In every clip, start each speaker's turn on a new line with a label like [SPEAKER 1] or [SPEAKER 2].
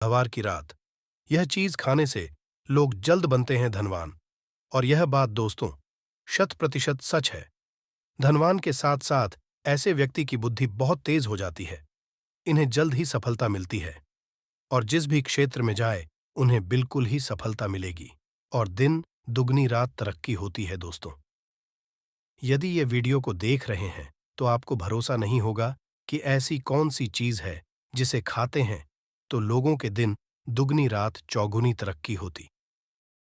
[SPEAKER 1] बुधवार की रात। यह चीज खाने से लोग जल्द बनते हैं धनवान। और यह बात दोस्तों 100% सच है। धनवान के साथ साथ ऐसे व्यक्ति की बुद्धि बहुत तेज हो जाती है। इन्हें जल्द ही सफलता मिलती है और जिस भी क्षेत्र में जाए उन्हें बिल्कुल ही सफलता मिलेगी और दिन दुगनी रात तरक्की होती है दोस्तों। यदि ये वीडियो को देख रहे हैं तो आपको भरोसा नहीं होगा कि ऐसी कौन सी चीज है जिसे खाते हैं तो लोगों के दिन दुगनी रात चौगुनी तरक्की होती।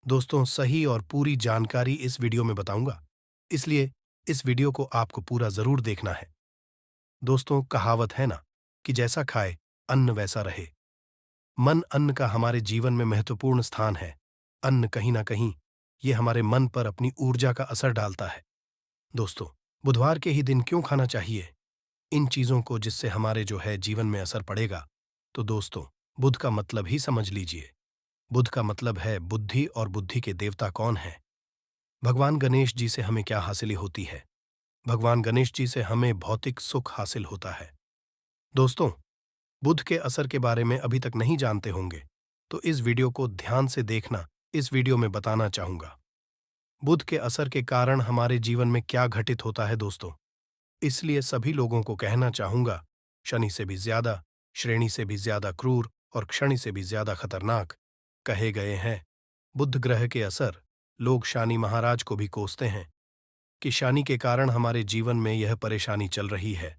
[SPEAKER 1] दोस्तों सही और पूरी जानकारी इस वीडियो में बताऊंगा, इसलिए इस वीडियो को आपको पूरा जरूर देखना है। दोस्तों कहावत है ना कि जैसा खाए अन्न वैसा रहे। मन अन्न का हमारे जीवन में महत्वपूर्ण स्थान है। अन्न कहीं ना कहीं ये हमारे मन पर अपनी ऊर्जा का असर डालता है। दोस्तों बुधवार के ही दिन क्यों खाना चाहिए इन चीजों को जिससे हमारे जो है जीवन में असर पड़ेगा? तो दोस्तों बुध का मतलब ही समझ लीजिए। बुध का मतलब है बुद्धि और बुद्धि के देवता कौन है? भगवान गणेश जी से हमें क्या हासिल होती है? भगवान गणेश जी से हमें भौतिक सुख हासिल होता है। दोस्तों बुध के असर के बारे में अभी तक नहीं जानते होंगे तो इस वीडियो को ध्यान से देखना। इस वीडियो में बताना चाहूंगा बुध के असर के कारण हमारे जीवन में क्या घटित होता है दोस्तों। इसलिए सभी लोगों को कहना चाहूंगा, शनि से भी ज्यादा, श्रेणी से भी ज्यादा क्रूर और क्षणि से भी ज्यादा खतरनाक कहे गए हैं बुध ग्रह के असर। लोग शनि महाराज को भी कोसते हैं कि शनि के कारण हमारे जीवन में यह परेशानी चल रही है।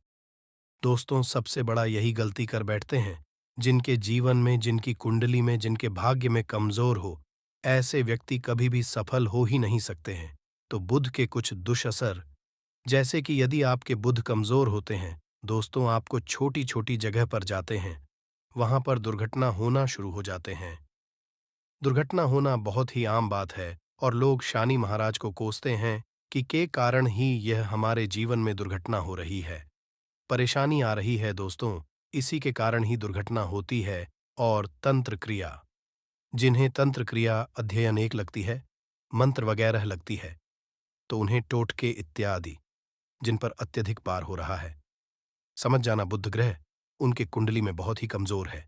[SPEAKER 1] दोस्तों सबसे बड़ा यही गलती कर बैठते हैं जिनके जीवन में, जिनकी कुंडली में, जिनके भाग्य में कमजोर हो, ऐसे व्यक्ति कभी भी सफल हो ही नहीं सकते हैं। तो बुध के कुछ दुष्असर, जैसे कि यदि आपके बुध कमजोर होते हैं दोस्तों, आपको छोटी छोटी जगह पर जाते हैं, वहां पर दुर्घटना होना शुरू हो जाते हैं। दुर्घटना होना बहुत ही आम बात है और लोग शनि महाराज को कोसते हैं कि के कारण ही यह हमारे जीवन में दुर्घटना हो रही है, परेशानी आ रही है दोस्तों, इसी के कारण ही दुर्घटना होती है। और तंत्र क्रिया, जिन्हें तंत्र क्रिया अध्ययन एक लगती है, मंत्र वगैरह लगती है, तो उन्हें टोटके इत्यादि जिन पर अत्यधिक पार हो रहा है। समझ जाना बुध ग्रह उनके कुंडली में बहुत ही कमजोर है।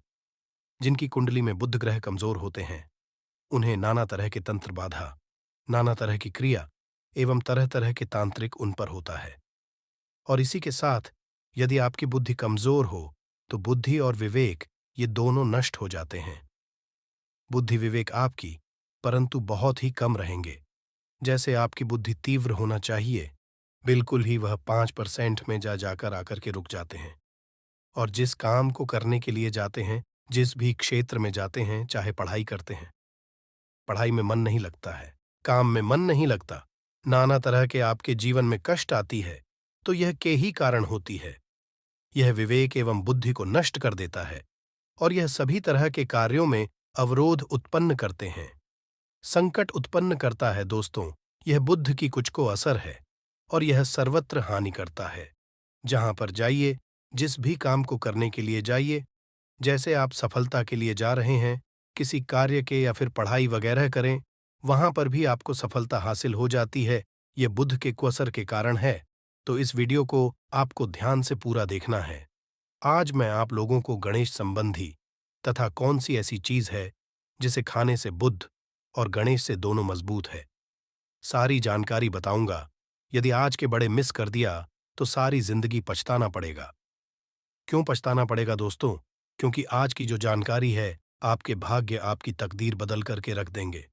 [SPEAKER 1] जिनकी कुंडली में बुध ग्रह कमजोर होते हैं उन्हें नाना तरह के तंत्र बाधा, नाना तरह की क्रिया एवं तरह तरह के तांत्रिक उन पर होता है। और इसी के साथ यदि आपकी बुद्धि कमजोर हो तो बुद्धि और विवेक ये दोनों नष्ट हो जाते हैं। बुद्धि विवेक आपकी परंतु बहुत ही कम रहेंगे। जैसे आपकी बुद्धि तीव्र होना चाहिए, बिल्कुल ही वह 5% में जाकर आकर के रुक जाते हैं। और जिस काम को करने के लिए जाते हैं, जिस भी क्षेत्र में जाते हैं, चाहे पढ़ाई करते हैं, पढ़ाई में मन नहीं लगता है, काम में मन नहीं लगता, नाना तरह के आपके जीवन में कष्ट आती है, तो यह के ही कारण होती है। यह विवेक एवं बुद्धि को नष्ट कर देता है और यह सभी तरह के कार्यों में अवरोध उत्पन्न करते हैं, संकट उत्पन्न करता है। दोस्तों यह बुद्ध की कुछ को असर है और यह सर्वत्र हानि करता है। जहां पर जाइए, जिस भी काम को करने के लिए जाइए, जैसे आप सफलता के लिए जा रहे हैं, किसी कार्य के या फिर पढ़ाई वगैरह करें, वहां पर भी आपको सफलता हासिल हो जाती है। यह बुध के कुअसर के कारण है। तो इस वीडियो को आपको ध्यान से पूरा देखना है। आज मैं आप लोगों को गणेश संबंधी तथा कौन सी ऐसी चीज है जिसे खाने से बुध और गणेश से दोनों मजबूत है, सारी जानकारी बताऊंगा। यदि आज के बड़े मिस कर दिया तो सारी जिंदगी पछताना पड़ेगा। क्यों पछताना पड़ेगा दोस्तों? क्योंकि आज की जो जानकारी है आपके भाग्य, आपकी तकदीर बदल करके रख देंगे।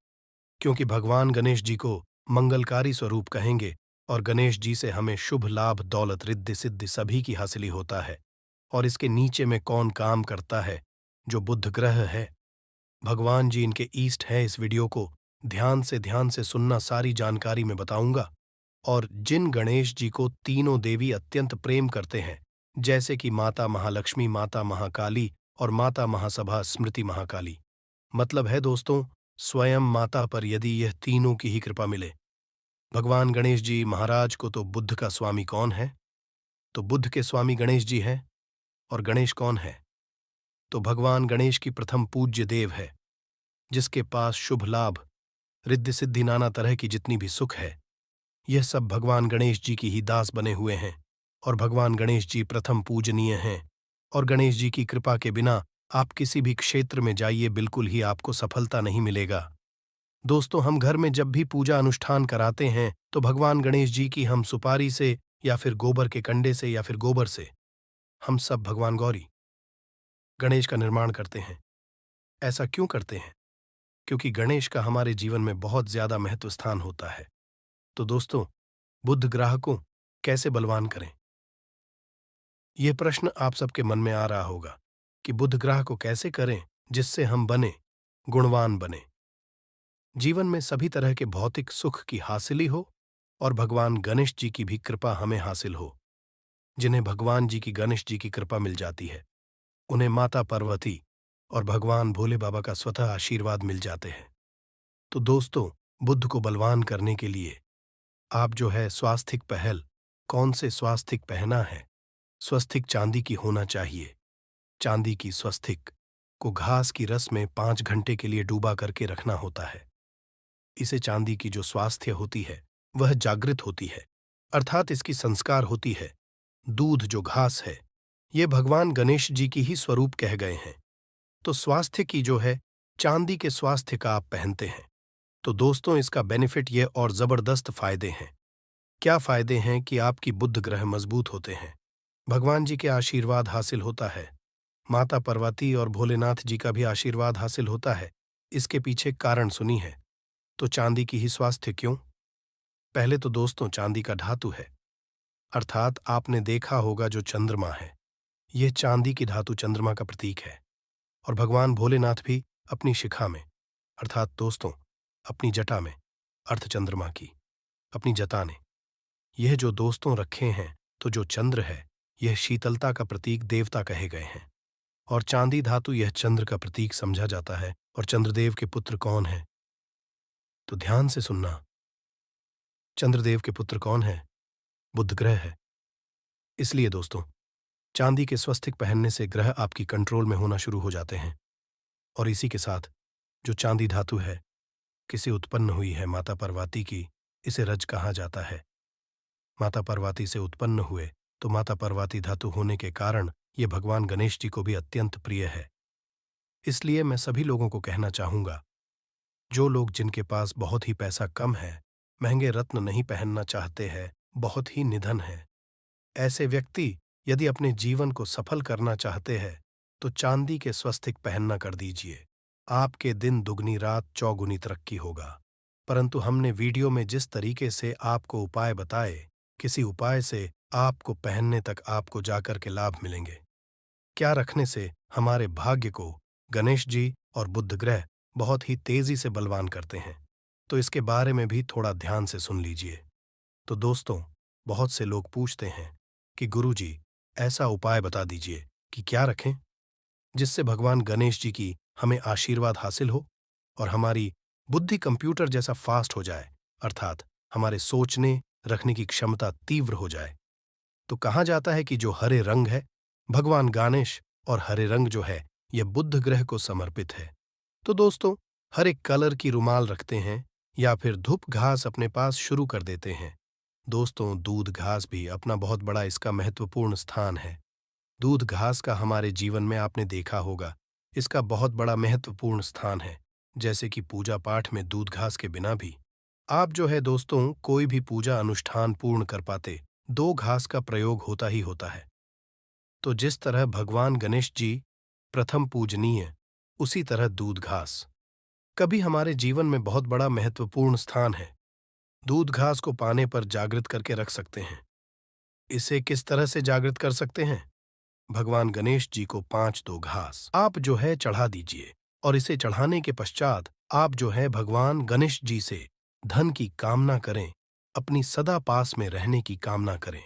[SPEAKER 1] क्योंकि भगवान गणेश जी को मंगलकारी स्वरूप कहेंगे और गणेश जी से हमें शुभ लाभ, दौलत, रिद्धि सिद्धि सभी की हासिली होता है। और इसके नीचे में कौन काम करता है? जो बुध ग्रह है, भगवान जी इनके ईस्ट है। इस वीडियो को ध्यान से सुनना, सारी जानकारी में बताऊंगा। और जिन गणेश जी को तीनों देवी अत्यंत प्रेम करते हैं, जैसे कि माता महालक्ष्मी, माता महाकाली और माता महासभा स्मृति महाकाली, मतलब है दोस्तों स्वयं माता पर यदि यह तीनों की ही कृपा मिले। भगवान गणेश जी महाराज को तो बुद्ध का स्वामी कौन है? तो बुद्ध के स्वामी गणेश जी हैं। और गणेश कौन है? तो भगवान गणेश की प्रथम पूज्य देव है, जिसके पास शुभ लाभ, रिद्धि सिद्धि, नाना तरह की जितनी भी सुख है, यह सब भगवान गणेश जी की ही दास बने हुए हैं। और भगवान गणेश जी प्रथम पूजनीय हैं और गणेश जी की कृपा के बिना आप किसी भी क्षेत्र में जाइए, बिल्कुल ही आपको सफलता नहीं मिलेगा। दोस्तों, हम घर में जब भी पूजा अनुष्ठान कराते हैं तो भगवान गणेश जी की हम सुपारी से या फिर गोबर के कंडे से या फिर गोबर से हम सब भगवान गौरी गणेश का निर्माण करते हैं। ऐसा क्यों करते हैं? क्योंकि गणेश का हमारे जीवन में बहुत ज्यादा महत्व स्थान होता है। तो दोस्तों, बुध ग्रह को कैसे बलवान करें? यह प्रश्न आप सबके मन में आ रहा होगा कि बुध ग्रह को कैसे करें जिससे हम बने गुणवान बने, जीवन में सभी तरह के भौतिक सुख की हासिली हो और भगवान गणेश जी की भी कृपा हमें हासिल हो। जिन्हें भगवान जी की गणेश जी की कृपा मिल जाती है, उन्हें माता पार्वती और भगवान भोले बाबा का स्वतः आशीर्वाद मिल जाते हैं। तो दोस्तों, बुद्ध को बलवान करने के लिए आप जो है स्वास्तिक पहल, कौन से स्वास्तिक पहना है? स्वस्तिक चांदी की होना चाहिए। चांदी की स्वस्तिक को घास की रस में 5 घंटे के लिए डूबा करके रखना होता है। इसे चांदी की जो स्वास्थ्य होती है वह जागृत होती है, अर्थात इसकी संस्कार होती है। दूध जो घास है, ये भगवान गणेश जी की ही स्वरूप कह गए हैं। तो स्वास्थ्य की जो है चांदी के स्वास्थ्य का आप पहनते हैं। तो दोस्तों, इसका बेनिफिट ये और जबरदस्त फायदे हैं। क्या फायदे हैं कि आपकी बुध ग्रह मजबूत होते हैं, भगवान जी के आशीर्वाद हासिल होता है, माता पार्वती और भोलेनाथ जी का भी आशीर्वाद हासिल होता है। इसके पीछे कारण सुनी है। तो चांदी की ही स्वास्थ्य क्यों? पहले तो दोस्तों, चांदी का धातु है, अर्थात आपने देखा होगा जो चंद्रमा है, यह चांदी की धातु चंद्रमा का प्रतीक है। और भगवान भोलेनाथ भी अपनी शिखा में, अर्थात दोस्तों अपनी जटा में, अर्धचंद्रमा की अपनी जटा ने यह जो दोस्तों रखे हैं, तो जो चंद्र है यह शीतलता का प्रतीक देवता कहे गए हैं। और चांदी धातु यह चंद्र का प्रतीक समझा जाता है। और चंद्रदेव के पुत्र कौन है? तो ध्यान से सुनना, चंद्रदेव के पुत्र कौन है? बुध ग्रह है। इसलिए दोस्तों, चांदी के स्वस्तिक पहनने से ग्रह आपकी कंट्रोल में होना शुरू हो जाते हैं। और इसी के साथ जो चांदी धातु है, किसे उत्पन्न हुई है? माता पार्वती की। इसे रज कहा जाता है। माता पार्वती से उत्पन्न हुए, तो माता पार्वती धातु होने के कारण ये भगवान गणेश जी को भी अत्यंत प्रिय है। इसलिए मैं सभी लोगों को कहना चाहूंगा, जो लोग जिनके पास बहुत ही पैसा कम है, महंगे रत्न नहीं पहनना चाहते हैं, बहुत ही निधन है, ऐसे व्यक्ति यदि अपने जीवन को सफल करना चाहते हैं तो चांदी के स्वस्तिक पहनना कर दीजिए। आपके दिन दुगनी रात चौगुनी तरक्की होगा। परंतु हमने वीडियो में जिस तरीके से आपको उपाय बताए, किसी उपाय से आपको पहनने तक आपको जाकर के लाभ मिलेंगे। क्या रखने से हमारे भाग्य को गणेश जी और बुध ग्रह बहुत ही तेजी से बलवान करते हैं, तो इसके बारे में भी थोड़ा ध्यान से सुन लीजिए। तो दोस्तों, बहुत से लोग पूछते हैं कि गुरुजी ऐसा उपाय बता दीजिए कि क्या रखें जिससे भगवान गणेश जी की हमें आशीर्वाद हासिल हो और हमारी बुद्धि कंप्यूटर जैसा फास्ट हो जाए, अर्थात हमारे सोचने रखने की क्षमता तीव्र हो जाए। तो कहा जाता है कि जो हरे रंग है भगवान गणेश, और हरे रंग जो है यह बुध ग्रह को समर्पित है। तो दोस्तों, हर एक कलर की रुमाल रखते हैं या फिर धूप घास अपने पास शुरू कर देते हैं। दोस्तों, दूध घास भी अपना बहुत बड़ा इसका महत्वपूर्ण स्थान है। दूध घास का हमारे जीवन में आपने देखा होगा, इसका बहुत बड़ा महत्वपूर्ण स्थान है। जैसे कि पूजा पाठ में दूध घास के बिना भी आप जो है दोस्तों कोई भी पूजा अनुष्ठान पूर्ण कर पाते, 2 घास का प्रयोग होता ही होता है। तो जिस तरह भगवान गणेश जी प्रथम पूजनीय, उसी तरह दूध घास कभी हमारे जीवन में बहुत बड़ा महत्वपूर्ण स्थान है। दूध घास को पाने पर जागृत करके रख सकते हैं। इसे किस तरह से जागृत कर सकते हैं? भगवान गणेश जी को 5 घास आप जो है चढ़ा दीजिए, और इसे चढ़ाने के पश्चात आप जो है भगवान गणेश जी से धन की कामना करें, अपनी सदा पास में रहने की कामना करें।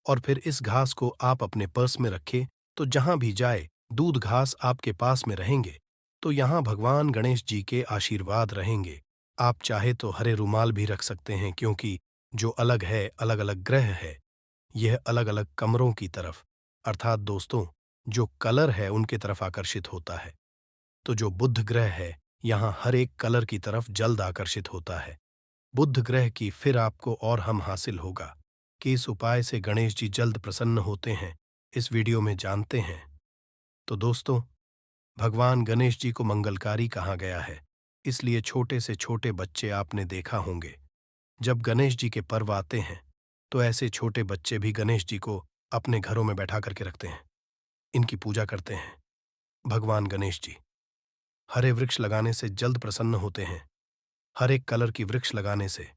[SPEAKER 1] और फिर इस घास को आप अपने पर्स में रखें, तो जहां भी जाए दूध घास आपके पास में रहेंगे, तो यहाँ भगवान गणेश जी के आशीर्वाद रहेंगे। आप चाहे तो हरे रुमाल भी रख सकते हैं, क्योंकि जो अलग है, अलग अलग ग्रह है, यह अलग अलग कमरों की तरफ, अर्थात दोस्तों जो कलर है उनके तरफ आकर्षित होता है। तो जो बुध ग्रह है, यहाँ हर एक कलर की तरफ जल्द आकर्षित होता है। बुध ग्रह की फिर आपको और हम हासिल होगा कि इस उपाय से गणेश जी जल्द प्रसन्न होते हैं, इस वीडियो में जानते हैं। तो दोस्तों, भगवान गणेश जी को मंगलकारी कहा गया है, इसलिए छोटे से छोटे बच्चे आपने देखा होंगे। जब गणेश जी के पर्व आते हैं, तो ऐसे छोटे बच्चे भी गणेश जी को अपने घरों में बैठा करके रखते हैं, इनकी पूजा करते हैं। भगवान गणेश जी हरे वृक्ष लगाने से जल्द प्रसन्न होते हैं। हर एक कलर की वृक्ष लगाने से,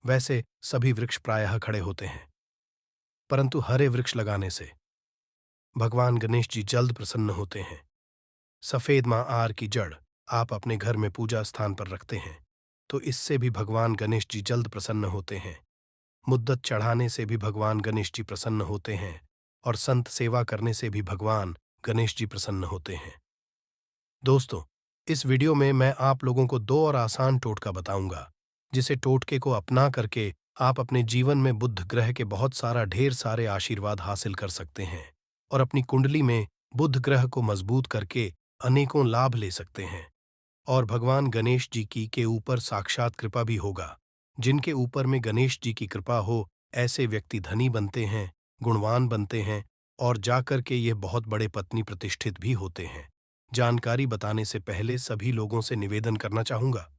[SPEAKER 1] वैसे सभी वृक्ष प्रायः खड़े होते हैं, परंतु हरे वृक्ष लगाने से भगवान गणेश जी जल्द प्रसन्न होते हैं। सफेद मां आर की जड़ आप अपने घर में पूजा स्थान पर रखते हैं, तो इससे भी भगवान गणेश जी जल्द प्रसन्न होते हैं। मुद्दत चढ़ाने से भी भगवान गणेश जी प्रसन्न होते हैं, और संत सेवा करने से भी भगवान गणेश जी प्रसन्न होते हैं। दोस्तों, इस वीडियो में मैं आप लोगों को दो और आसान टोटका बताऊंगा, जिसे टोटके को अपना करके आप अपने जीवन में बुध ग्रह के बहुत सारा ढेर सारे आशीर्वाद हासिल कर सकते हैं और अपनी कुंडली में बुध ग्रह को मजबूत करके अनेकों लाभ ले सकते हैं। और भगवान गणेश जी की के ऊपर साक्षात कृपा भी होगा। जिनके ऊपर में गणेश जी की कृपा हो, ऐसे व्यक्ति धनी बनते हैं, गुणवान बनते हैं और जाकर के ये बहुत बड़े पत्नी प्रतिष्ठित भी होते हैं। जानकारी बताने से पहले सभी लोगों से निवेदन करना चाहूंगा,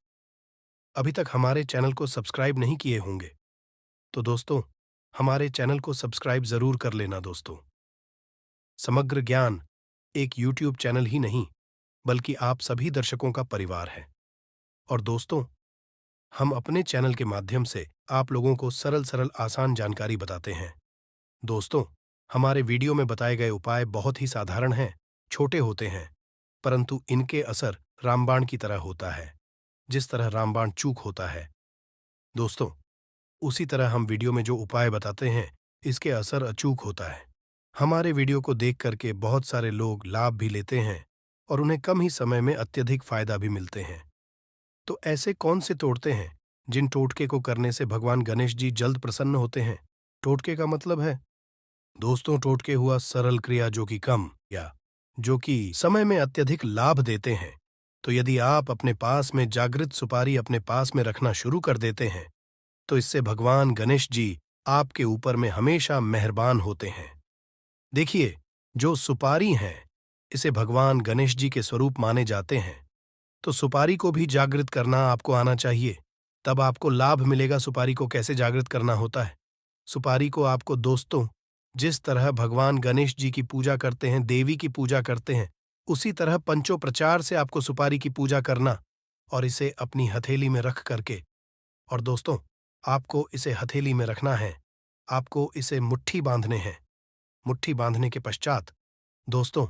[SPEAKER 1] अभी तक हमारे चैनल को सब्सक्राइब नहीं किए होंगे तो दोस्तों, हमारे चैनल को सब्सक्राइब जरूर कर लेना। दोस्तों, समग्र ज्ञान एक यूट्यूब चैनल ही नहीं, बल्कि आप सभी दर्शकों का परिवार है। और दोस्तों, हम अपने चैनल के माध्यम से आप लोगों को सरल सरल आसान जानकारी बताते हैं। दोस्तों, हमारे वीडियो में बताए गए उपाय बहुत ही साधारण हैं, छोटे होते हैं, परंतु इनके असर रामबाण की तरह होता है। जिस तरह रामबाण चूक होता है, दोस्तों, उसी तरह हम वीडियो में जो उपाय बताते हैं, इसके असर अचूक होता है। हमारे वीडियो को देख करके बहुत सारे लोग लाभ भी लेते हैं और उन्हें कम ही समय में अत्यधिक फायदा भी मिलते हैं। तो ऐसे कौन से टोटके हैं जिन टोटके को करने से भगवान गणेश जी जल्द प्रसन्न होते हैं? टोटके का मतलब है, दोस्तों, टोटके हुआ सरल क्रिया जो कि कम या जो कि समय में अत्यधिक लाभ देते हैं। तो यदि आप अपने पास में जागृत सुपारी अपने पास में रखना शुरू कर देते हैं, तो इससे भगवान गणेश जी आपके ऊपर में हमेशा मेहरबान होते हैं। देखिए, जो सुपारी हैं, इसे भगवान गणेश जी के स्वरूप माने जाते हैं, तो सुपारी को भी जागृत करना आपको आना चाहिए, तब आपको लाभ मिलेगा। सुपारी को कैसे जागृत करना होता है? सुपारी को आपको, दोस्तों, जिस तरह भगवान गणेश जी की पूजा करते हैं, देवी की पूजा करते हैं, उसी तरह पंचोपचार से आपको सुपारी की पूजा करना और इसे अपनी हथेली में रख करके, और दोस्तों, आपको इसे हथेली में रखना है, आपको इसे मुट्ठी बांधने हैं। मुट्ठी बांधने के पश्चात, दोस्तों,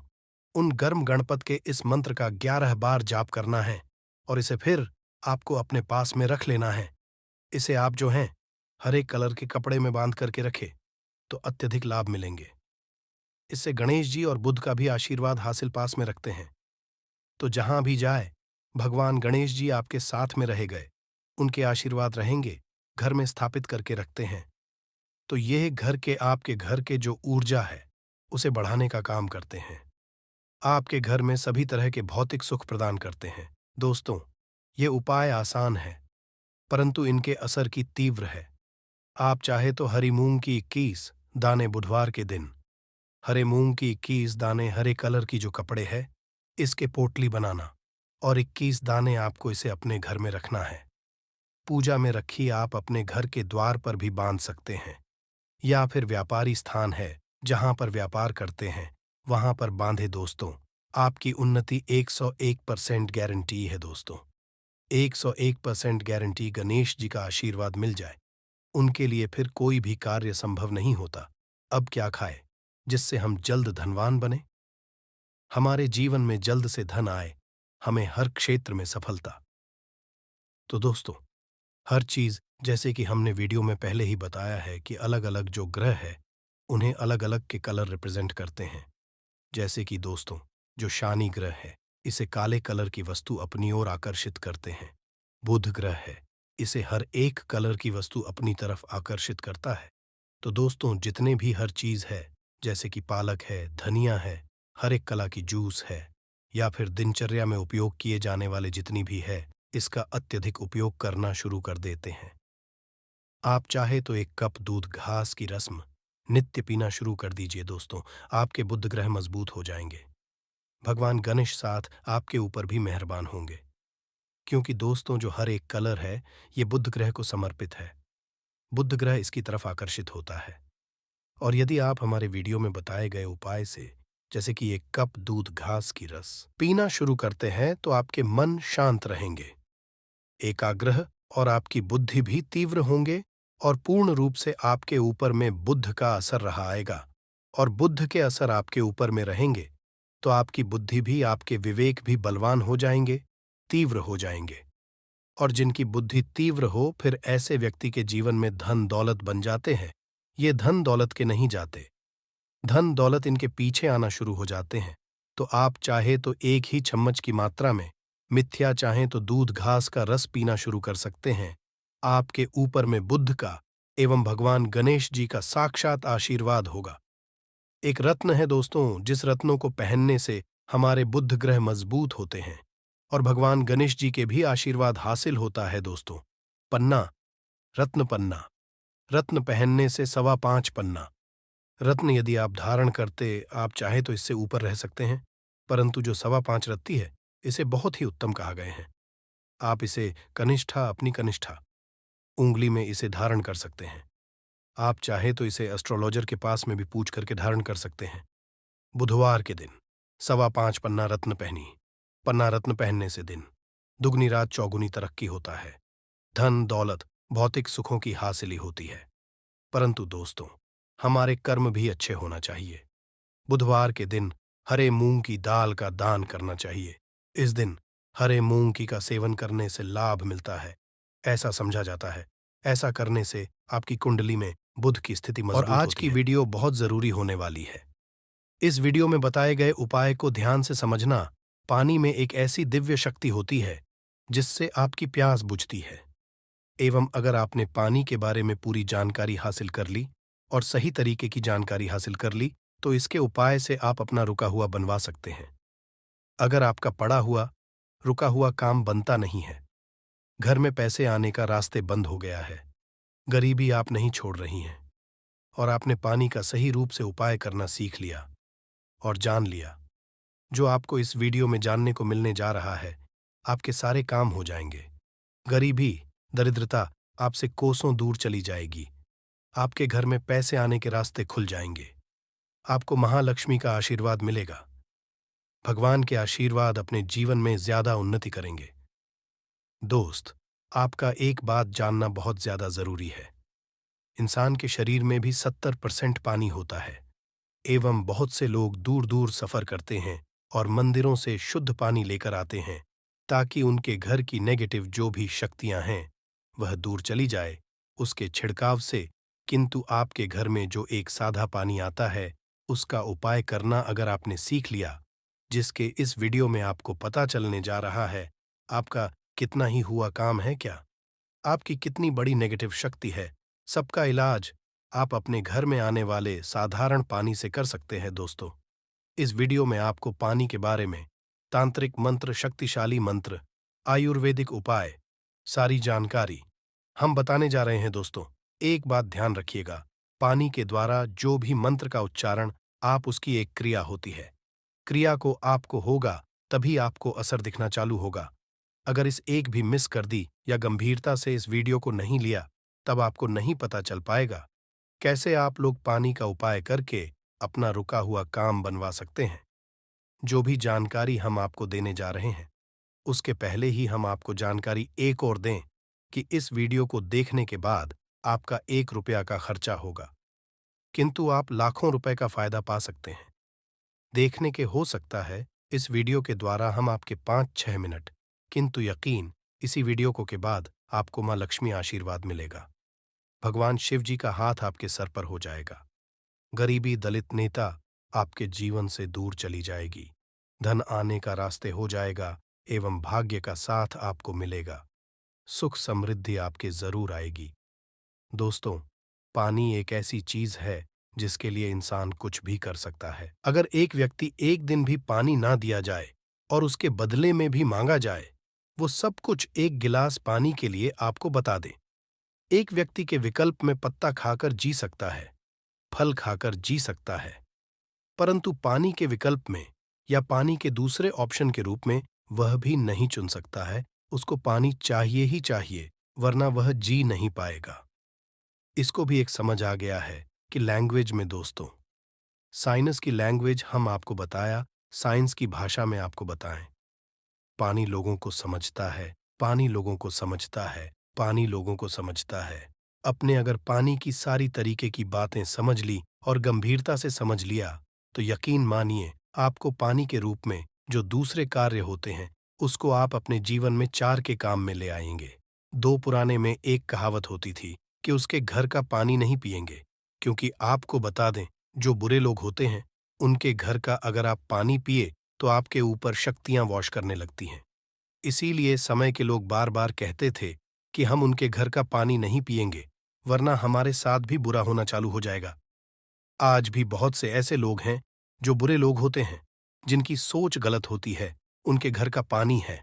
[SPEAKER 1] उन गर्म गणपत के इस मंत्र का 11 बार जाप करना है और इसे फिर आपको अपने पास में रख लेना है। इसे आप जो हैं, हरे कलर के कपड़े में बांध करके रखें, तो अत्यधिक लाभ मिलेंगे। इससे गणेश जी और बुध का भी आशीर्वाद हासिल पास में रखते हैं। तो जहां भी जाए, भगवान गणेश जी आपके साथ में रहे गए, उनके आशीर्वाद रहेंगे, घर में स्थापित करके रखते हैं। तो यह घर के, आपके घर के जो ऊर्जा है, उसे बढ़ाने का काम करते हैं। आपके घर में सभी तरह के भौतिक सुख प्रदान करते हैं। दोस्तों, ये उपाय आसान है, परंतु इनके असर की तीव्र है। आप चाहे तो हरी मूंग की 21 दाने बुधवार के दिन, हरे मूंग की 21 दाने हरे कलर की जो कपड़े है, इसके पोटली बनाना और 21 दाने आपको इसे अपने घर में रखना है। पूजा में रखी आप अपने घर के द्वार पर भी बांध सकते हैं, या फिर व्यापारी स्थान है जहां पर व्यापार करते हैं, वहां पर बांधे। दोस्तों, आपकी उन्नति 101% गारंटी है। दोस्तों, 101% गारंटी। गणेश जी का आशीर्वाद मिल जाए, उनके लिए फिर कोई भी कार्य संभव नहीं होता। अब क्या खाए जिससे हम जल्द धनवान बने, हमारे जीवन में जल्द से धन आए, हमें हर क्षेत्र में सफलता। तो दोस्तों, हर चीज, जैसे कि हमने वीडियो में पहले ही बताया है कि अलग अलग जो ग्रह है, उन्हें अलग अलग के कलर रिप्रेजेंट करते हैं। जैसे कि दोस्तों, जो शनि ग्रह है, इसे काले कलर की वस्तु अपनी ओर आकर्षित करते हैं। बुध ग्रह है, इसे हर एक कलर की वस्तु अपनी तरफ आकर्षित करता है। तो दोस्तों, जितने भी हर चीज है, जैसे कि पालक है, धनिया है, हर एक कला की जूस है, या फिर दिनचर्या में उपयोग किए जाने वाले जितनी भी है, इसका अत्यधिक उपयोग करना शुरू कर देते हैं। आप चाहे तो एक कप दूध घास की रस्म नित्य पीना शुरू कर दीजिए। दोस्तों, आपके बुध ग्रह मजबूत हो जाएंगे। भगवान गणेश साथ आपके ऊपर भी मेहरबान होंगे। क्योंकि दोस्तों, जो हर एक कलर है, ये बुध ग्रह को समर्पित है। बुध ग्रह इसकी तरफ आकर्षित होता है। और यदि आप हमारे वीडियो में बताए गए उपाय से, जैसे कि 1 कप दूध घास की रस पीना शुरू करते हैं, तो आपके मन शांत रहेंगे, एकाग्रह और आपकी बुद्धि भी तीव्र होंगे, और पूर्ण रूप से आपके ऊपर में बुध का असर रहा आएगा। और बुध के असर आपके ऊपर में रहेंगे, तो आपकी बुद्धि भी, आपके विवेक भी बलवान हो जाएंगे, तीव्र हो जाएंगे। और जिनकी बुद्धि तीव्र हो, फिर ऐसे व्यक्ति के जीवन में धन दौलत बन जाते हैं। ये धन दौलत के नहीं जाते, धन दौलत इनके पीछे आना शुरू हो जाते हैं। तो आप चाहे तो 1 ही चम्मच की मात्रा में, मिथ्या चाहें तो दूध घास का रस पीना शुरू कर सकते हैं। आपके ऊपर में बुध का एवं भगवान गणेश जी का साक्षात आशीर्वाद होगा। एक रत्न है दोस्तों, जिस रत्नों को पहनने से हमारे बुध ग्रह मजबूत होते हैं और भगवान गणेश जी के भी आशीर्वाद हासिल होता है दोस्तों। पन्ना, रत्न पन्ना। रत्न पहनने से 5.25 पन्ना। रत्न यदि आप धारण करते, आप चाहे तो इससे ऊपर रह सकते हैं, परंतु जो 5.25 रत्ती है, इसे बहुत ही उत्तम कहा गए हैं। आप इसे कनिष्ठा, अपनी कनिष्ठा उंगली में इसे धारण कर सकते हैं। आप चाहे तो इसे एस्ट्रोलॉजर के पास में भी पूछ करके धारण कर सकते हैं। बुधवार के दिन 5.25 पन्ना रत्न पहनी। पन्ना रत्न पहनने से दिन दुगनी रात चौगुनी तरक्की होता है। धन दौलत, भौतिक सुखों की हासिली होती है। परंतु दोस्तों, हमारे कर्म भी अच्छे होना चाहिए। बुधवार के दिन हरे मूंग की दाल का दान करना चाहिए। इस दिन हरे मूंग की का सेवन करने से लाभ मिलता है, ऐसा समझा जाता है। ऐसा करने से आपकी कुंडली में बुध की स्थिति मजबूत होती है। और आज की वीडियो बहुत जरूरी होने वाली है। इस वीडियो में बताए गए उपाय को ध्यान से समझना। पानी में एक ऐसी दिव्य शक्ति होती है जिससे आपकी प्यास बुझती है। एवं अगर आपने पानी के बारे में पूरी जानकारी हासिल कर ली और सही तरीके की जानकारी हासिल कर ली, तो इसके उपाय से आप अपना रुका हुआ बनवा सकते हैं। अगर आपका पड़ा हुआ, रुका हुआ काम बनता नहीं है, घर में पैसे आने का रास्ते बंद हो गया है, गरीबी आप नहीं छोड़ रही हैं, और आपने पानी का सही रूप से उपाय करना सीख लिया और जान लिया, जो आपको इस वीडियो में जानने को मिलने जा रहा है, आपके सारे काम हो जाएंगे। गरीबी, दरिद्रता आपसे कोसों दूर चली जाएगी। आपके घर में पैसे आने के रास्ते खुल जाएंगे। आपको महालक्ष्मी का आशीर्वाद मिलेगा। भगवान के आशीर्वाद अपने जीवन में ज्यादा उन्नति करेंगे। दोस्त, आपका एक बात जानना बहुत ज्यादा जरूरी है। इंसान के शरीर में भी 70% पानी होता है, एवं बहुत से लोग दूर दूर सफर करते हैं और मंदिरों से शुद्ध पानी लेकर आते हैं, ताकि उनके घर की नेगेटिव जो भी शक्तियां हैं, वह दूर चली जाए उसके छिड़काव से। किंतु आपके घर में जो एक सादा पानी आता है, उसका उपाय करना अगर आपने सीख लिया, जिसके इस वीडियो में आपको पता चलने जा रहा है, आपका कितना ही हुआ काम है क्या, आपकी कितनी बड़ी नेगेटिव शक्ति है, सबका इलाज आप अपने घर में आने वाले साधारण पानी से कर सकते हैं। दोस्तों, इस वीडियो में आपको पानी के बारे में तांत्रिक मंत्र, शक्तिशाली मंत्र, आयुर्वेदिक उपाय, सारी जानकारी हम बताने जा रहे हैं। दोस्तों, एक बात ध्यान रखिएगा, पानी के द्वारा जो भी मंत्र का उच्चारण, आप उसकी एक क्रिया होती है। क्रिया को आपको होगा, तभी आपको असर दिखना चालू होगा। अगर इस एक भी मिस कर दी या गंभीरता से इस वीडियो को नहीं लिया, तब आपको नहीं पता चल पाएगा कैसे आप लोग पानी का उपाय करके अपना रुका हुआ काम बनवा सकते हैं। जो भी जानकारी हम आपको देने जा रहे हैं, उसके पहले ही हम आपको जानकारी एक और दें कि इस वीडियो को देखने के बाद आपका 1 रुपया का खर्चा होगा, किंतु आप लाखों रुपए का फायदा पा सकते हैं। देखने के हो सकता है इस वीडियो के द्वारा हम आपके 5-6 मिनट, किंतु यकीन, इसी वीडियो को के बाद आपको मां लक्ष्मी आशीर्वाद मिलेगा। भगवान शिव जी का हाथ आपके सर पर हो जाएगा। गरीबी, दलित नेता आपके जीवन से दूर चली जाएगी। धन आने का रास्ते हो जाएगा एवं भाग्य का साथ आपको मिलेगा। सुख समृद्धि आपके जरूर आएगी। दोस्तों, पानी एक ऐसी चीज है जिसके लिए इंसान कुछ भी कर सकता है। अगर एक व्यक्ति एक दिन भी पानी ना दिया जाए और उसके बदले में भी मांगा जाए, वो सब कुछ एक गिलास पानी के लिए आपको बता दे। एक व्यक्ति के विकल्प में पत्ता खाकर जी सकता है, फल खाकर जी सकता है, परंतु पानी के विकल्प में या पानी के दूसरे ऑप्शन के रूप में वह भी नहीं चुन सकता है। उसको पानी चाहिए ही चाहिए, वरना वह जी नहीं पाएगा। इसको भी एक समझ आ गया है कि लैंग्वेज में दोस्तों, साइंस की लैंग्वेज हम आपको बताया, साइंस की भाषा में आपको बताएं। पानी लोगों को समझता है, पानी लोगों को समझता है, पानी लोगों को समझता है। अपने अगर पानी की सारी तरीके की बातें समझ ली और गंभीरता से समझ लिया, तो यकीन मानिए आपको पानी के रूप में जो दूसरे कार्य होते हैं, उसको आप अपने जीवन में 4 के काम में ले आएंगे। 2 पुराने में एक कहावत होती थी कि उसके घर का पानी नहीं पिएंगे, क्योंकि आपको बता दें, जो बुरे लोग होते हैं, उनके घर का अगर आप पानी पिए तो आपके ऊपर शक्तियां वॉश करने लगती हैं। इसीलिए समय के लोग बार बार कहते थे कि हम उनके घर का पानी नहीं पिएंगे, वरना हमारे साथ भी बुरा होना चालू हो जाएगा। आज भी बहुत से ऐसे लोग हैं जो बुरे लोग होते हैं, जिनकी सोच गलत होती है, उनके घर का पानी है।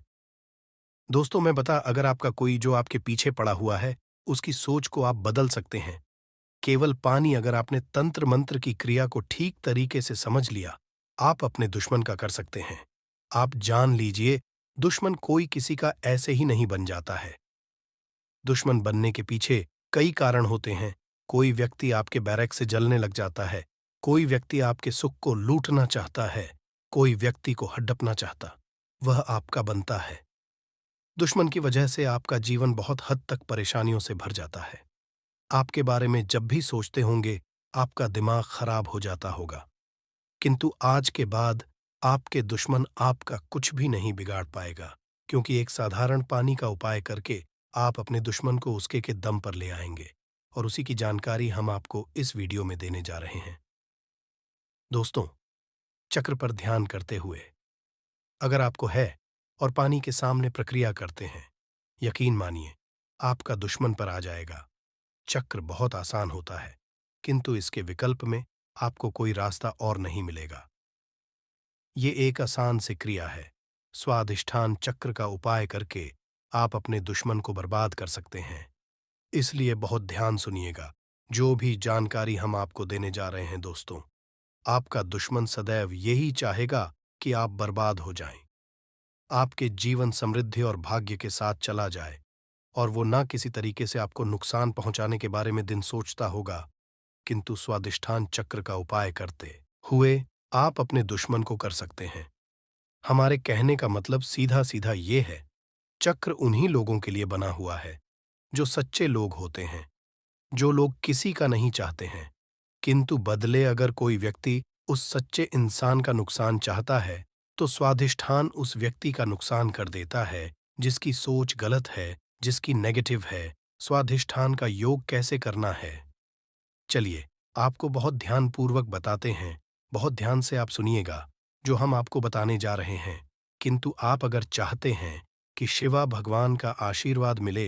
[SPEAKER 1] दोस्तों मैं बता, अगर आपका कोई जो आपके पीछे पड़ा हुआ है, उसकी सोच को आप बदल सकते हैं। केवल पानी, अगर आपने तंत्र मंत्र की क्रिया को ठीक तरीके से समझ लिया, आप अपने दुश्मन का कर सकते हैं। आप जान लीजिए, दुश्मन कोई किसी का ऐसे ही नहीं बन जाता है। दुश्मन बनने के पीछे कई कारण होते हैं। कोई व्यक्ति आपके बैरक से जलने लग जाता है, कोई व्यक्ति आपके सुख को लूटना चाहता है, कोई व्यक्ति को हड़पना चाहता, वह आपका बनता है। दुश्मन की वजह से आपका जीवन बहुत हद तक परेशानियों से भर जाता है। आपके बारे में जब भी सोचते होंगे, आपका दिमाग खराब हो जाता होगा। किंतु आज के बाद आपके दुश्मन आपका कुछ भी नहीं बिगाड़ पाएगा, क्योंकि एक साधारण पानी का उपाय करके आप अपने दुश्मन को उसके के दम पर ले आएंगे, और उसी की जानकारी हम आपको इस वीडियो में देने जा रहे हैं। दोस्तों, चक्र पर ध्यान करते हुए अगर आपको है और पानी के सामने प्रक्रिया करते हैं, यकीन मानिए आपका दुश्मन पर आ जाएगा। चक्र बहुत आसान होता है, किंतु इसके विकल्प में आपको कोई रास्ता और नहीं मिलेगा। ये एक आसान सी क्रिया है। स्वाधिष्ठान चक्र का उपाय करके आप अपने दुश्मन को बर्बाद कर सकते हैं। इसलिए बहुत ध्यान सुनिएगा। जो भी जानकारी हम आपको देने जा रहे हैं दोस्तों, आपका दुश्मन सदैव यही चाहेगा कि आप बर्बाद हो जाएं। आपके जीवन समृद्धि और भाग्य के साथ चला जाए, और वो ना किसी तरीके से आपको नुकसान पहुंचाने के बारे में दिन सोचता होगा, किंतु स्वाधिष्ठान चक्र का उपाय करते हुए आप अपने दुश्मन को कर सकते हैं। हमारे कहने का मतलब सीधा सीधा ये है, चक्र उन्हीं लोगों के लिए बना हुआ है जो सच्चे लोग होते हैं, जो लोग किसी का नहीं चाहते हैं, किंतु बदले अगर कोई व्यक्ति उस सच्चे इंसान का नुकसान चाहता है, तो स्वाधिष्ठान उस व्यक्ति का नुकसान कर देता है जिसकी सोच गलत है, जिसकी नेगेटिव है। स्वाधिष्ठान का योग कैसे करना है, चलिए आपको बहुत ध्यानपूर्वक बताते हैं। बहुत ध्यान से आप सुनिएगा जो हम आपको बताने जा रहे हैं। किंतु आप अगर चाहते हैं कि शिवा भगवान का आशीर्वाद मिले,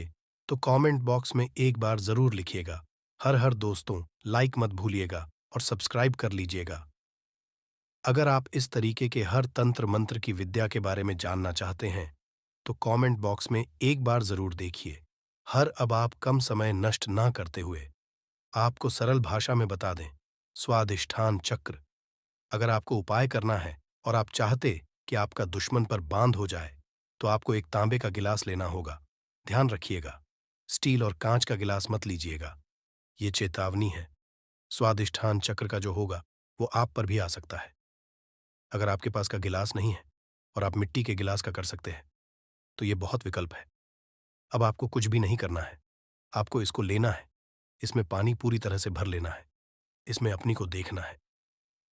[SPEAKER 1] तो कमेंट बॉक्स में एक बार जरूर लिखिएगा। हर हर दोस्तों, लाइक मत भूलिएगा और सब्सक्राइब कर लीजिएगा। अगर आप इस तरीके के हर तंत्र मंत्र की विद्या के बारे में जानना चाहते हैं, तो कमेंट बॉक्स में एक बार जरूर देखिए। अब आप कम समय नष्ट ना करते हुए आपको सरल भाषा में बता दें, स्वाधिष्ठान चक्र अगर आपको उपाय करना है और आप चाहते कि आपका दुश्मन पर बांध हो जाए, तो आपको एक तांबे का गिलास लेना होगा। ध्यान रखिएगा, स्टील और कांच का गिलास मत लीजिएगा। ये चेतावनी है। स्वाधिष्ठान चक्र का जो होगा वो आप पर भी आ सकता है। अगर आपके पास का गिलास नहीं है और आप मिट्टी के गिलास का कर सकते हैं, तो ये बहुत विकल्प है। अब आपको कुछ भी नहीं करना है, आपको इसको लेना है, इसमें पानी पूरी तरह से भर लेना है, इसमें अपनी को देखना है।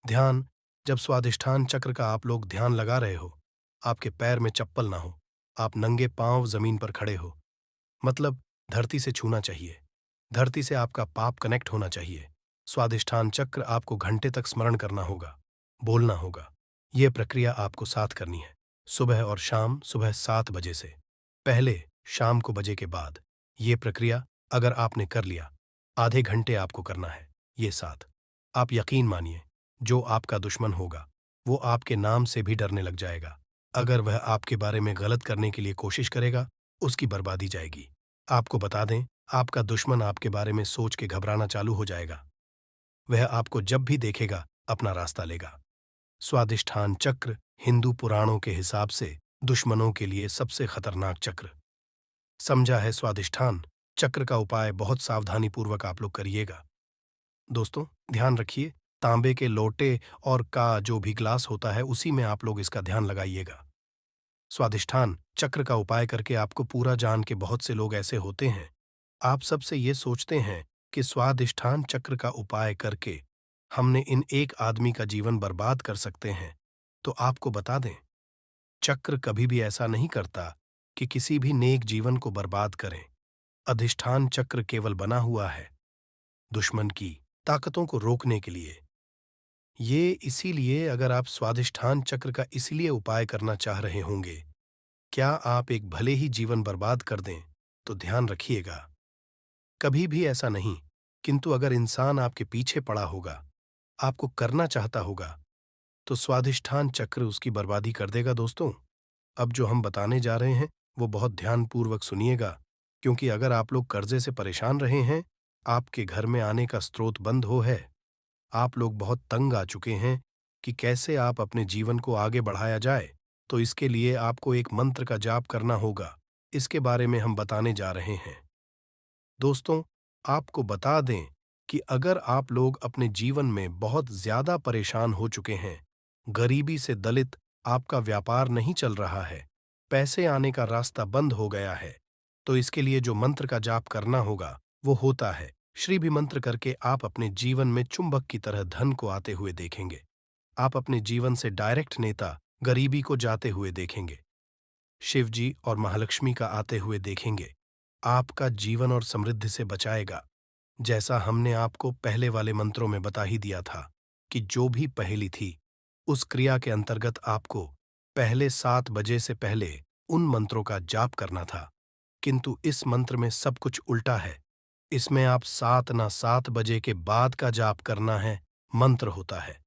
[SPEAKER 1] ध्यान, जब स्वाधिष्ठान चक्र का आप लोग ध्यान लगा रहे हो, आपके पैर में चप्पल ना हो, आप नंगे पांव जमीन पर खड़े हो, मतलब धरती से छूना चाहिए। धरती से आपका पाप कनेक्ट होना चाहिए। स्वाधिष्ठान चक्र आपको घंटे तक स्मरण करना होगा, बोलना होगा। यह प्रक्रिया आपको साथ करनी है, सुबह और शाम। सुबह 7 बजे से पहले, शाम को बजे के बाद। ये प्रक्रिया अगर आपने कर लिया, आधे घंटे आपको करना है ये साथ। आप यकीन मानिए, जो आपका दुश्मन होगा वो आपके नाम से भी डरने लग जाएगा। अगर वह आपके बारे में गलत करने के लिए कोशिश करेगा, उसकी बर्बादी जाएगी। आपको बता दें, आपका दुश्मन आपके बारे में सोच के घबराना चालू हो जाएगा। वह आपको जब भी देखेगा अपना रास्ता लेगा। स्वाधिष्ठान चक्र हिंदू पुराणों के हिसाब से दुश्मनों के लिए सबसे खतरनाक चक्र समझा है स्वादिष्ठान। चक्र का उपाय बहुत सावधानी पूर्वक आप लोग करिएगा। दोस्तों, ध्यान रखिए, तांबे के लोटे और का जो भी ग्लास होता है उसी में आप लोग इसका ध्यान लगाइएगा। स्वादिष्ठान चक्र का उपाय करके आपको पूरा जान के बहुत से लोग ऐसे होते हैं, आप सबसे ये सोचते हैं कि स्वादिष्ठान चक्र का उपाय करके हमने इन एक आदमी का जीवन बर्बाद कर सकते हैं। तो आपको बता दें, चक्र कभी भी ऐसा नहीं करता कि किसी भी नेक जीवन को बर्बाद करें। अधिष्ठान चक्र केवल बना हुआ है दुश्मन की ताकतों को रोकने के लिए। ये इसीलिए अगर आप स्वादिष्ठान चक्र का इसलिए उपाय करना चाह रहे होंगे, क्या आप एक भले ही जीवन बर्बाद कर दें, तो ध्यान रखिएगा, कभी भी ऐसा नहीं, किंतु अगर इंसान आपके पीछे पड़ा होगा, आपको करना चाहता होगा, तो स्वादिष्ठान चक्र उसकी बर्बादी कर देगा। दोस्तों, अब जो हम बताने जा रहे हैं, वो बहुत ध्यानपूर्वक सुनिएगा, क्योंकि अगर आप लोग कर्जे से परेशान रहे हैं, आपके घर में आने का स्रोत बंद हो है, आप लोग बहुत तंग आ चुके हैं कि कैसे आप अपने जीवन को आगे बढ़ाया जाए, तो इसके लिए आपको एक मंत्र का जाप करना होगा। इसके बारे में हम बताने जा रहे हैं। दोस्तों, आपको बता दें कि अगर आप लोग अपने जीवन में बहुत ज्यादा परेशान हो चुके हैं, गरीबी से दलित, आपका व्यापार नहीं चल रहा है, पैसे आने का रास्ता बंद हो गया है, तो इसके लिए जो मंत्र का जाप करना होगा वो होता है श्री भी मंत्र करके आप अपने जीवन में चुंबक की तरह धन को आते हुए देखेंगे। आप अपने जीवन से डायरेक्ट नेता गरीबी को जाते हुए देखेंगे, शिव जी और महालक्ष्मी का आते हुए देखेंगे। आपका जीवन और समृद्धि से बचाएगा। जैसा हमने आपको पहले वाले मंत्रों में बता ही दिया था कि जो भी पहेली थी, उस क्रिया के अंतर्गत आपको पहले 7 बजे से पहले उन मंत्रों का जाप करना था, किंतु इस मंत्र में सब कुछ उल्टा है। इसमें आप 7 ना 7 बजे के बाद का जाप करना है, मंत्र होता है।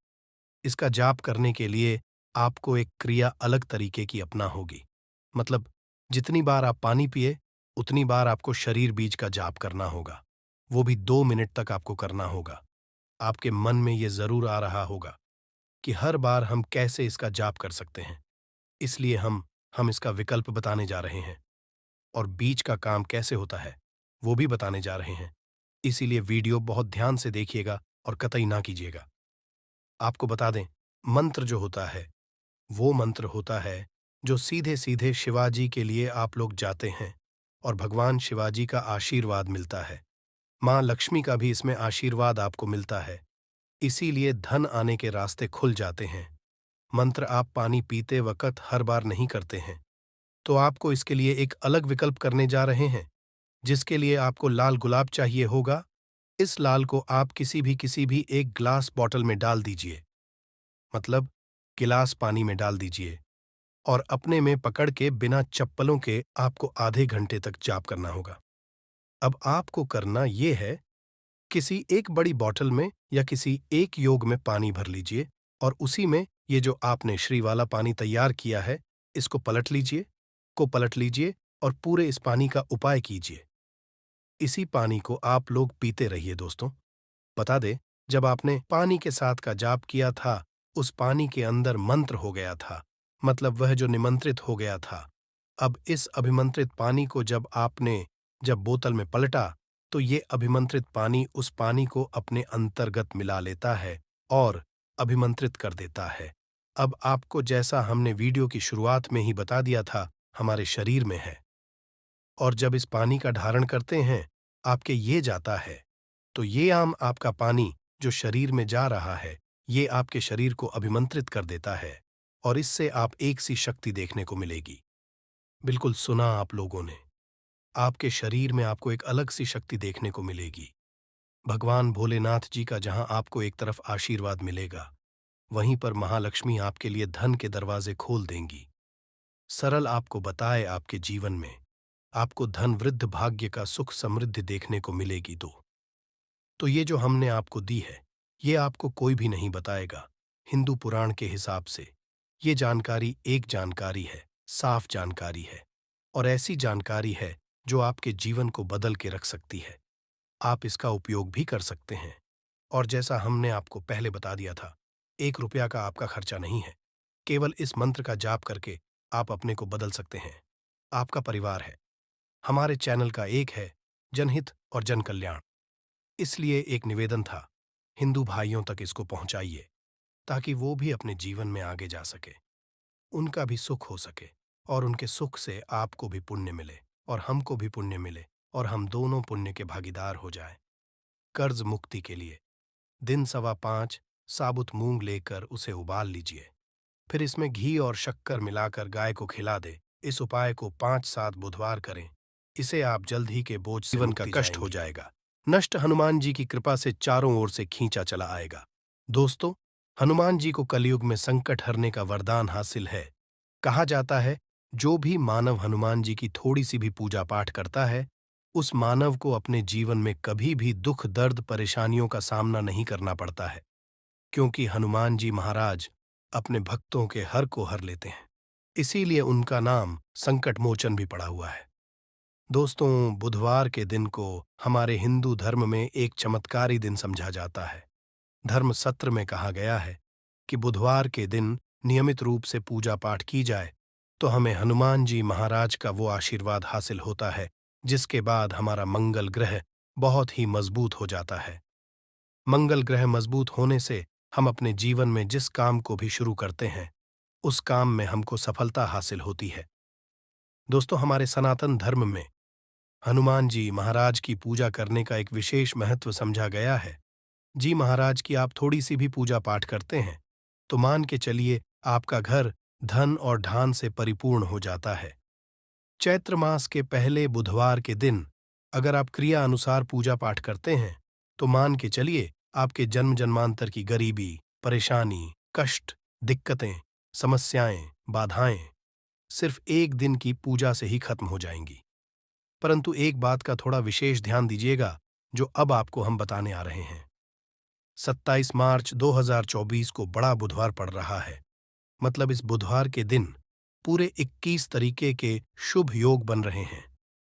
[SPEAKER 1] इसका जाप करने के लिए आपको एक क्रिया अलग तरीके की अपना होगी। मतलब जितनी बार आप पानी पिए, उतनी बार आपको शरीर बीज का जाप करना होगा। वो भी 2 मिनट तक आपको करना होगा। आपके मन में ये जरूर आ रहा होगा कि हर बार हम कैसे इसका जाप कर सकते हैं। इसलिए हम इसका विकल्प बताने जा रहे हैं और बीज का काम कैसे होता है वो भी बताने जा रहे हैं। इसीलिए वीडियो बहुत ध्यान से देखिएगा और कतई ना कीजिएगा। आपको बता दें, मंत्र जो होता है वो मंत्र होता है जो सीधे सीधे शिवाजी के लिए आप लोग जाते हैं और भगवान शिवाजी का आशीर्वाद मिलता है। माँ लक्ष्मी का भी इसमें आशीर्वाद आपको मिलता है, इसीलिए धन आने के रास्ते खुल जाते हैं। मंत्र आप पानी पीते वक्त हर बार नहीं करते हैं, तो आपको इसके लिए एक अलग विकल्प करने जा रहे हैं, जिसके लिए आपको लाल गुलाब चाहिए होगा। इस लाल को आप किसी भी एक ग्लास बॉटल में डाल दीजिए, मतलब गिलास पानी में डाल दीजिए और अपने में पकड़ के बिना चप्पलों के आपको आधे घंटे तक जाप करना होगा। अब आपको करना ये है, किसी एक बड़ी बॉटल में या किसी एक योग में पानी भर लीजिए और उसी में ये जो आपने श्री वाला पानी तैयार किया है, इसको पलट लीजिए और पूरे इस पानी का उपाय कीजिए। इसी पानी को आप लोग पीते रहिए। दोस्तों, बता दे, जब आपने पानी के साथ का जाप किया था, उस पानी के अंदर मंत्र हो गया था, मतलब वह जो निमंत्रित हो गया था। अब इस अभिमंत्रित पानी को जब बोतल में पलटा, तो ये अभिमंत्रित पानी उस पानी को अपने अंतर्गत मिला लेता है और अभिमंत्रित कर देता है। अब आपको जैसा हमने वीडियो की शुरुआत में ही बता दिया था, हमारे शरीर में है और जब इस पानी का धारण करते हैं, आपके ये जाता है, तो ये आम आपका पानी जो शरीर में जा रहा है, ये आपके शरीर को अभिमंत्रित कर देता है और इससे आप एक सी शक्ति देखने को मिलेगी। बिल्कुल सुना आप लोगों ने, आपके शरीर में आपको एक अलग सी शक्ति देखने को मिलेगी। भगवान भोलेनाथ जी का जहां आपको एक तरफ आशीर्वाद मिलेगा, वहीं पर महालक्ष्मी आपके लिए धन के दरवाजे खोल देंगी। सरल आपको बताए, आपके जीवन में आपको धन वृद्ध भाग्य का सुख समृद्धि देखने को मिलेगी। तो ये जो हमने आपको दी है, ये आपको कोई भी नहीं बताएगा। हिंदू पुराण के हिसाब से ये जानकारी एक जानकारी है, साफ जानकारी है और ऐसी जानकारी है जो आपके जीवन को बदल के रख सकती है। आप इसका उपयोग भी कर सकते हैं और जैसा हमने आपको पहले बता दिया था, 1 रुपया का आपका खर्चा नहीं है, केवल इस मंत्र का जाप करके आप अपने को बदल सकते हैं। आपका परिवार है। हमारे चैनल का एक है जनहित और जन कल्याण। इसलिए एक निवेदन था, हिंदू भाइयों तक इसको पहुंचाइए ताकि वो भी अपने जीवन में आगे जा सके, उनका भी सुख हो सके और उनके सुख से आपको भी पुण्य मिले और हमको भी पुण्य मिले और हम दोनों पुण्य के भागीदार हो जाएं। कर्ज मुक्ति के लिए दिन 5:15 साबुत मूंग लेकर उसे उबाल लीजिए, फिर इसमें घी और शक्कर मिलाकर गाय को खिला दे। इस उपाय को 5-7 बुधवार करें। इसे आप जल्द ही के बोझ से जीवन का कष्ट हो जाएगा। नष्ट हनुमान जी की कृपा से चारों ओर से खींचा चला आएगा। दोस्तों, हनुमान जी को कलयुग में संकट हरने का वरदान हासिल है। कहा जाता है, जो भी मानव हनुमान जी की थोड़ी सी भी पूजा पाठ करता है, उस मानव को अपने जीवन में कभी भी दुख दर्द परेशानियों का सामना नहीं करना पड़ता है, क्योंकि हनुमान जी महाराज अपने भक्तों के हर को हर लेते हैं। इसीलिए उनका नाम संकट मोचन भी पड़ा हुआ है। दोस्तों, बुधवार के दिन को हमारे हिंदू धर्म में एक चमत्कारी दिन समझा जाता है। धर्म सत्र में कहा गया है कि बुधवार के दिन नियमित रूप से पूजा पाठ की जाए तो हमें हनुमान जी महाराज का वो आशीर्वाद हासिल होता है जिसके बाद हमारा मंगल ग्रह बहुत ही मजबूत हो जाता है। मंगल ग्रह मजबूत होने से हम अपने जीवन में जिस काम को भी शुरू करते हैं, उस काम में हमको सफलता हासिल होती है। दोस्तों, हमारे सनातन धर्म में हनुमान जी महाराज की पूजा करने का एक विशेष महत्व समझा गया है। जी महाराज की आप थोड़ी सी भी पूजा पाठ करते हैं तो मान के चलिए आपका घर धन और धान से परिपूर्ण हो जाता है। चैत्र मास के पहले बुधवार के दिन अगर आप क्रिया अनुसार पूजा पाठ करते हैं तो मान के चलिए आपके जन्म जन्मांतर की गरीबी, परेशानी, कष्ट, दिक्कतें, समस्याएं, बाधाएं सिर्फ एक दिन की पूजा से ही खत्म हो जाएंगी। परंतु एक बात का थोड़ा विशेष ध्यान दीजिएगा जो अब आपको हम बताने आ रहे हैं। 27 मार्च 2024 को बड़ा बुधवार पड़ रहा है। मतलब इस बुधवार के दिन पूरे 21 तरीके के शुभ योग बन रहे हैं।